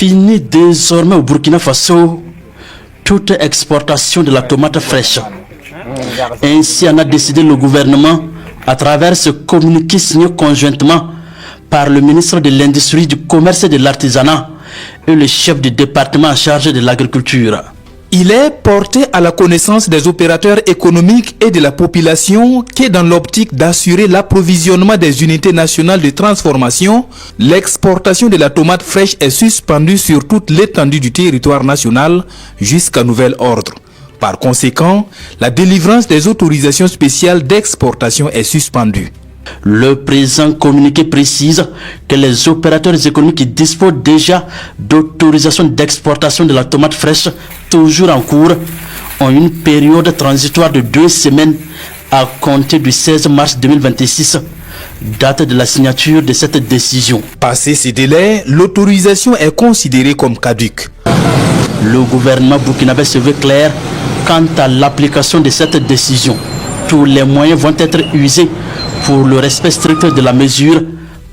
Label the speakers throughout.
Speaker 1: Fini désormais au Burkina Faso toute exportation de la tomate fraîche. Ainsi en a décidé le gouvernement à travers ce communiqué signé conjointement par le ministre de l'Industrie, du Commerce et de l'Artisanat et le chef du département en charge de l'agriculture.
Speaker 2: Il est porté à la connaissance des opérateurs économiques et de la population que dans l'optique d'assurer l'approvisionnement des unités nationales de transformation, l'exportation de la tomate fraîche est suspendue sur toute l'étendue du territoire national jusqu'à nouvel ordre. Par conséquent, la délivrance des autorisations spéciales d'exportation est suspendue.
Speaker 1: Le présent communiqué précise que les opérateurs économiques qui disposent déjà d'autorisation d'exportation de la tomate fraîche toujours en cours ont une période transitoire de 2 semaines à compter du 16 mars 2026, date de la signature de cette décision.
Speaker 2: Passé ces délais, l'autorisation est considérée comme caduque.
Speaker 1: Le gouvernement burkinabé se veut clair quant à l'application de cette décision. Tous les moyens vont être usés pour le respect strict de la mesure,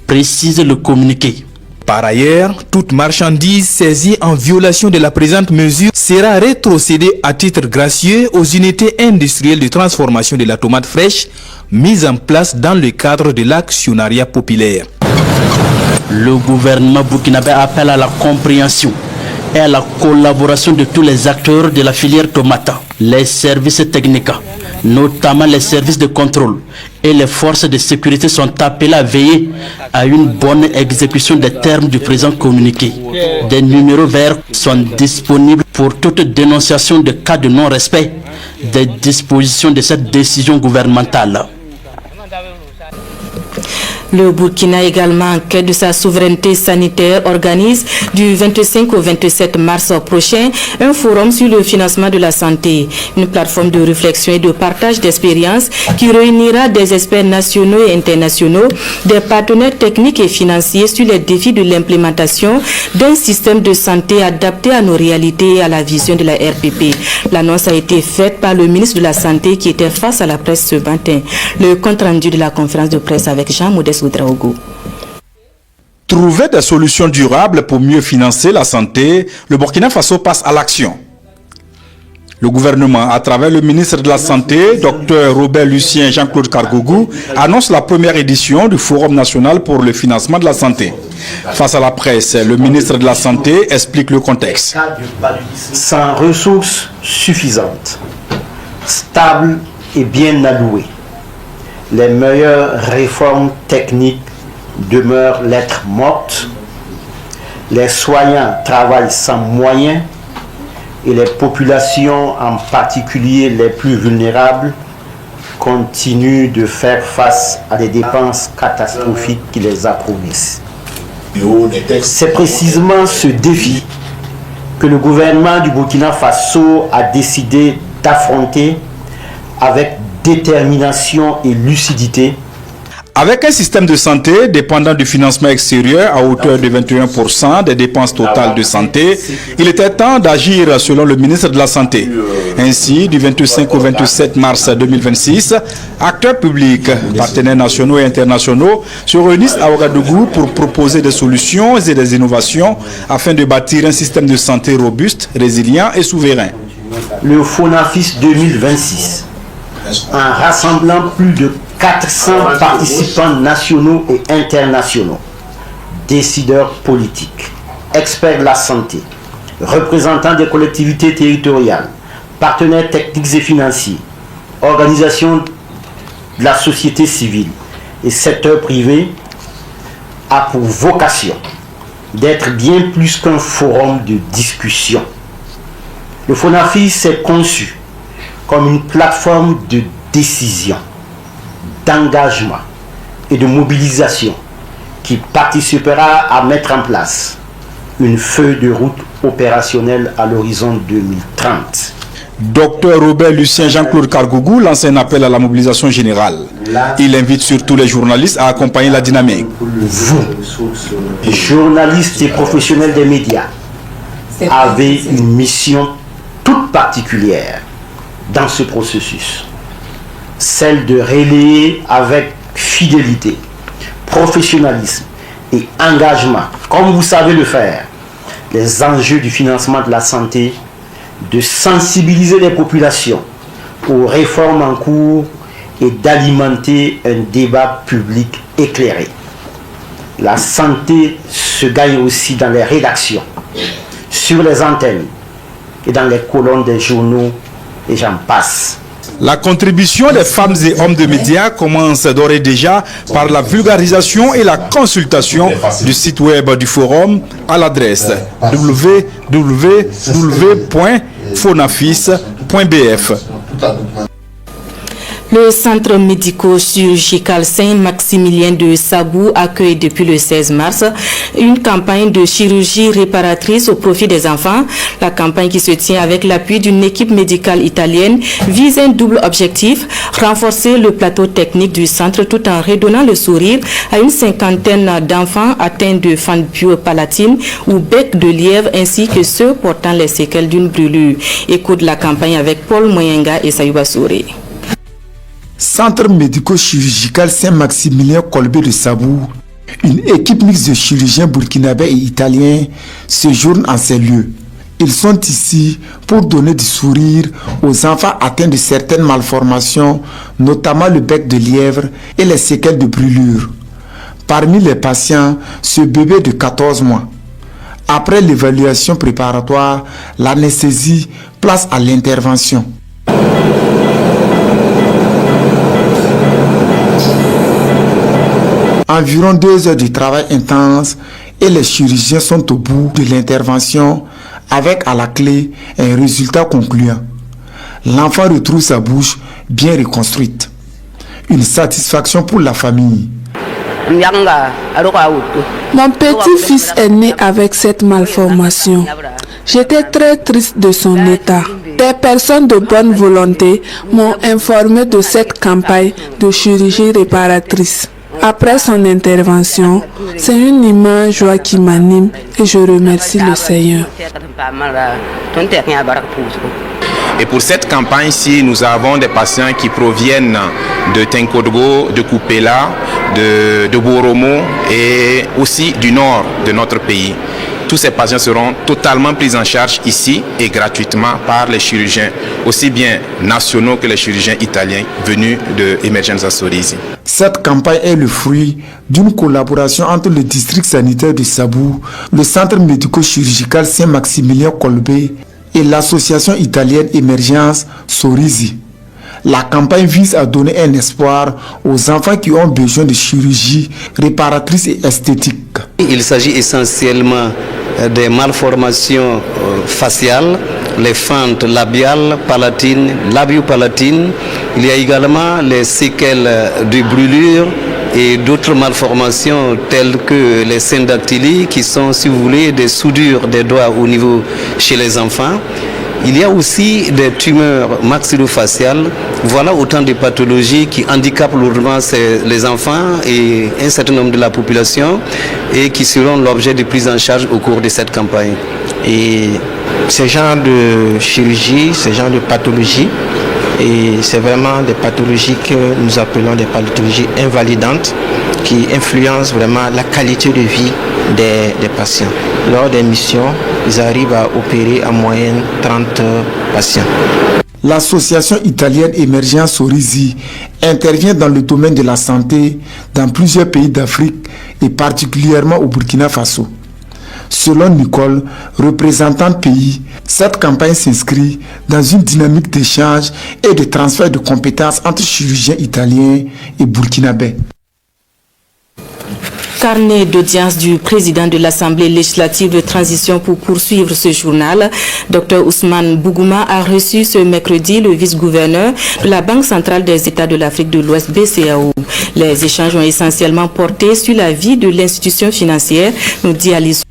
Speaker 1: précise le communiqué.
Speaker 2: Par ailleurs, toute marchandise saisie en violation de la présente mesure sera rétrocédée à titre gracieux aux unités industrielles de transformation de la tomate fraîche mises en place dans le cadre de l'actionnariat populaire.
Speaker 1: Le gouvernement burkinabé appelle à la compréhension et à la collaboration de tous les acteurs de la filière tomate, les services techniques, notamment les services de contrôle et les forces de sécurité sont appelés à veiller à une bonne exécution des termes du présent communiqué. Des numéros verts sont disponibles pour toute dénonciation de cas de non-respect des dispositions de cette décision gouvernementale.
Speaker 3: Le Burkina également, en quête de sa souveraineté sanitaire, organise du 25 au 27 mars prochain un forum sur le financement de la santé, une plateforme de réflexion et de partage d'expériences qui réunira des experts nationaux et internationaux, des partenaires techniques et financiers sur les défis de l'implémentation d'un système de santé adapté à nos réalités et à la vision de la RPP. L'annonce a été faite par le ministre de la Santé qui était face à la presse ce matin. Le compte rendu de la conférence de presse avec Jean-Modeste Oudraogo.
Speaker 4: Trouver des solutions durables pour mieux financer la santé, le Burkina Faso passe à l'action. Le gouvernement, à travers le ministre de la Santé, Dr Robert Lucien Jean-Claude Kargougou, annonce la première édition du Forum national pour le financement de la santé. Face à la presse, le ministre de la Santé explique le contexte.
Speaker 5: Sans ressources suffisantes, stables et bien allouées, les meilleures réformes techniques demeurent lettres mortes, les soignants travaillent sans moyens et les populations, en particulier les plus vulnérables, continuent de faire face à des dépenses catastrophiques qui les appauvrissent. C'est précisément ce défi que le gouvernement du Burkina Faso a décidé d'affronter avec détermination et lucidité.
Speaker 4: Avec un système de santé dépendant du financement extérieur à hauteur de 21% des dépenses totales de santé, il était temps d'agir selon le ministre de la Santé. Ainsi, du 25 au 27 mars 2026, acteurs publics, partenaires nationaux et internationaux se réunissent à Ouagadougou pour proposer des solutions et des innovations afin de bâtir un système de santé robuste, résilient et souverain.
Speaker 5: Le FONAFIS 2026, en rassemblant plus de 400 participants nationaux et internationaux, décideurs politiques, experts de la santé, représentants des collectivités territoriales, partenaires techniques et financiers, organisations de la société civile et secteur privé, a pour vocation d'être bien plus qu'un forum de discussion. Le FONAFIS est conçu comme une plateforme de décision, d'engagement et de mobilisation qui participera à mettre en place une feuille de route opérationnelle à l'horizon 2030.
Speaker 4: Docteur Robert Lucien Jean-Claude Kargougou lance un appel à la mobilisation générale. Il invite surtout les journalistes à accompagner la dynamique.
Speaker 5: Vous, journalistes et professionnels des médias, avez une mission toute particulière dans ce processus, celle de relayer avec fidélité, professionnalisme et engagement, comme vous savez le faire, les enjeux du financement de la santé, de sensibiliser les populations aux réformes en cours et d'alimenter un débat public éclairé. La santé se gagne aussi dans les rédactions, sur les antennes et dans les colonnes des journaux, et j'en passe.
Speaker 4: La contribution des femmes et hommes de médias commence d'ores et déjà par la vulgarisation et la consultation du site web du forum à l'adresse www.fonafis.bf.
Speaker 3: Le centre médico-chirurgical Saint-Maximilien de Sabou accueille depuis le 16 mars une campagne de chirurgie réparatrice au profit des enfants. La campagne, qui se tient avec l'appui d'une équipe médicale italienne, vise un double objectif: renforcer le plateau technique du centre tout en redonnant le sourire à une cinquantaine d'enfants atteints de fendue palatine ou bec de lièvre, ainsi que ceux portant les séquelles d'une brûlure. Écoute la campagne avec Paul Moyenga et Sayouba Souré.
Speaker 6: Centre médico-chirurgical Saint-Maximilien Kolbe de Sabou, une équipe mixte de chirurgiens burkinabés et italiens séjourne en ces lieux. Ils sont ici pour donner du sourire aux enfants atteints de certaines malformations, notamment le bec de lièvre et les séquelles de brûlure. Parmi les patients, ce bébé de 14 mois. Après l'évaluation préparatoire, l'anesthésie, place à l'intervention. Environ 2 heures de travail intense et les chirurgiens sont au bout de l'intervention avec à la clé un résultat concluant. L'enfant retrouve sa bouche bien reconstruite. Une satisfaction pour la famille.
Speaker 7: Mon petit-fils est né avec cette malformation. J'étais très triste de son état. Des personnes de bonne volonté m'ont informé de cette campagne de chirurgie réparatrice. Après son intervention, c'est une immense joie qui m'anime et je remercie le Seigneur.
Speaker 8: Et pour cette campagne-ci, nous avons des patients qui proviennent de Tenkodgo, de Kupela, de Boromo et aussi du nord de notre pays. Tous ces patients seront totalement pris en charge ici et gratuitement par les chirurgiens, aussi bien nationaux que les chirurgiens italiens venus de Emergenza Sorisi.
Speaker 6: Cette campagne est le fruit d'une collaboration entre le district sanitaire de Sabou, le centre médico-chirurgical Saint-Maximilien Kolbe et l'association italienne Emergenza Sorisi. La campagne vise à donner un espoir aux enfants qui ont besoin de chirurgie réparatrice et esthétique.
Speaker 9: Il s'agit essentiellement des malformations faciales, les fentes labiales, palatines, labiopalatines. Il y a également les séquelles de brûlure et d'autres malformations telles que les syndactylies qui sont, si vous voulez, des soudures des doigts au niveau chez les enfants. Il y a aussi des tumeurs maxillofaciales. Voilà autant de pathologies qui handicapent lourdement les enfants et un certain nombre de la population et qui seront l'objet de prise en charge au cours de cette campagne.
Speaker 10: Et ce genre de chirurgie, ce genre de pathologie, et c'est vraiment des pathologies que nous appelons des pathologies invalidantes qui influencent vraiment la qualité de vie des patients. Lors des missions, ils arrivent à opérer en moyenne 30 patients.
Speaker 6: L'association italienne Emergenza Sorisi intervient dans le domaine de la santé dans plusieurs pays d'Afrique et particulièrement au Burkina Faso. Selon Nicole, représentante pays, cette campagne s'inscrit dans une dynamique d'échange et de transfert de compétences entre chirurgiens italiens et burkinabés.
Speaker 3: Carnet d'audience du président de l'Assemblée législative de transition pour poursuivre ce journal. Dr Ousmane Bougouma a reçu ce mercredi le vice-gouverneur de la Banque centrale des États de l'Afrique de l'Ouest, BCAO. Les échanges ont essentiellement porté sur la vie de l'institution financière, nous dit Alice.